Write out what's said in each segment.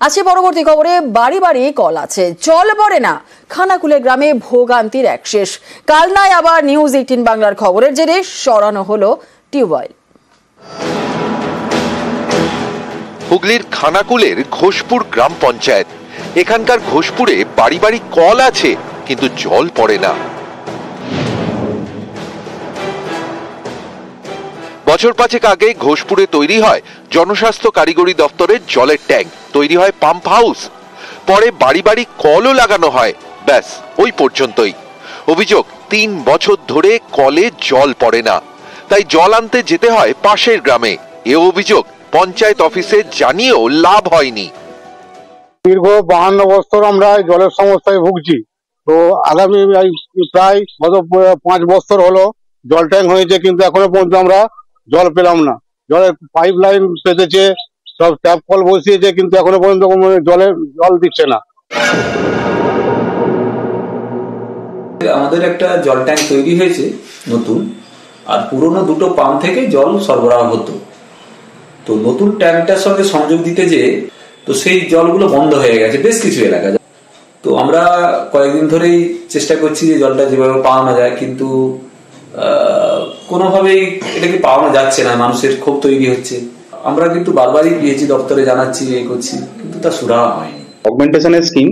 আজকে পরবর্তী খবরে বাড়ি বাড়ি কল আছে, জল পড়ে না। খানাকুলে গ্রামে ভোগান্তির এক শেষ। কালনায় আবার নিউজ 18 বাংলার খবরের জেরে সরানো হলো টিউবওয়েল। হুগলির খানাকুলের ঘোষপুর গ্রাম পঞ্চায়েত। এখানকার ঘোষপুরে বাড়ি বাড়ি কল আছে, কিন্তু জল পড়ে না। বছর 5 আগে ঘোষপুরে তৈরি হয় জনস্বাস্থ্য কারিগরি দপ্তরের জলের ট্যাঙ্ক, তৈরি হয় পাম্প হাউস, পরে বাড়ি বাড়ি কলও লাগানো হয়। ব্যাস ওই পর্যন্তই। অভিযোগ, 3 বছর ধরে কলে জল পড়ে না, তাই জল আনতে যেতে হয় পাশের গ্রামে। এ অভিযোগ পঞ্চায়েত অফিসে জানিয়েও লাভ হয়নি। দীর্ঘ 52 বছর আমরা জলের সমস্যায় ভুগছি। তো আগামী প্রায় গত 5 বছর হলো জল ট্যাঙ্ক হয়েছে, কিন্তু এখনো পর্যন্ত আমরা জল পেলাম না। জলের পাইপ লাইন পেতেছে, সব ট্যাপ কল বসিয়েছে, কিন্তু এখনো পর্যন্ত জল দিচ্ছে না। আমাদের একটা জল ট্যাঙ্ক তৈরি হয়েছে নতুন, আর পুরনো দুটো পাম্প থেকে জল সরবরাহ হতো। তো নতুন ট্যাঙ্কটার সঙ্গে সংযোগ দিতে যে তো সেই জলগুলো বন্ধ হয়ে গেছে বেশ কিছু এলাকায়। তো আমরা কয়েকদিন ধরেই চেষ্টা করছি যে জলটা যেভাবে পাওয়ানো যায়, কিন্তু কোনোভাবেই এটাকে পাওয়ানো যাচ্ছে না। মানুষের ক্ষোভ তৈরি হচ্ছে। আমরা কিন্তু বারবারই পিএইচই দপ্তরে জানাচ্ছি, এই করছি, কিন্তু তা সুরাহা হয়নি। অগমেন্টেশনের স্কিম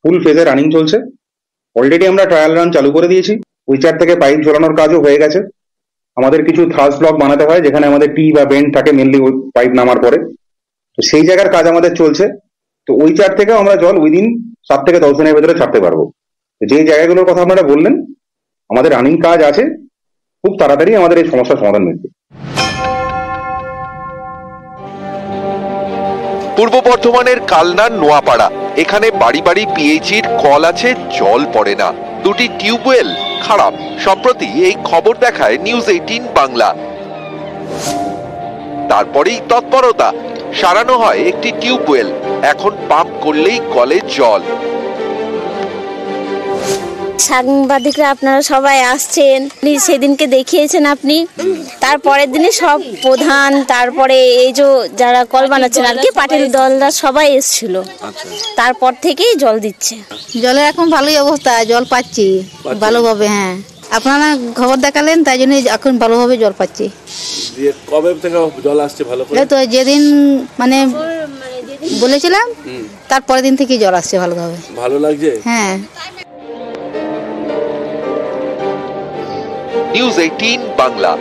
ফুল ফেজে রানিং চলছে। অলরেডি আমরা ট্রায়াল রান চালু করে দিয়েছি। উইচার থেকে পাইপ ঝোলানোর কাজও হয়ে গেছে। আমাদের কিছু থার্স ব্লক বানাতে হয়, যেখানে আমাদের টি বা বেন্ড থাকে মেনলি পাইপ নামার পরে। তো সেই জায়গার কাজ আমাদের চলছে। তো ওই চার থেকেও আমরা জল উইদিন 7 থেকে 10 দিনের ভেতরে ছাড়তে পারবো। যে জায়গাগুলোর কথা আপনারা বললেন, আমাদের রানিং কাজ আছে, খুব তাড়াতাড়ি আমাদের এই সমস্যার সমাধান মিলবে। পূর্ব বর্ধমানের কালনার নোয়াপাড়া, এখানে বাড়ি বাড়ি পিএইচির কল আছে, জল পড়ে না। 2টি টিউবওয়েল খারাপ। সম্প্রতি এই খবর দেখায় নিউজ 18 বাংলা। তারপরেই তৎপরতা, সারানো হয় একটি টিউবওয়েল। এখন পাম্প করলেই কলে জল। সাংবাদিকরা আপনারা সবাই আসছেন, সেদিনকে দেখিয়েছেন আপনি। তারপরের দিনে সব প্রধান, তারপরে এই যে যারা কল বানাচ্ছেন আর কি, পাটিল দলরা সবাই এসেছিল। তারপর থেকেই জল দিচ্ছে। জলের এখন ভালোই অবস্থা, জল পাচ্ছি ভালোভাবে। হ্যাঁ, আপনারা খবর দেখালেন, তাই জন্য এখন ভালোভাবে জল পাচ্ছি। কবে থেকে জল আসছে ভালো করে? তো যেদিন মানে বলেছিলাম, তারপরের দিন থেকে জল আসছে ভালোভাবে। ভালো লাগছে? হ্যাঁ। নিউজ 18 বাংলা।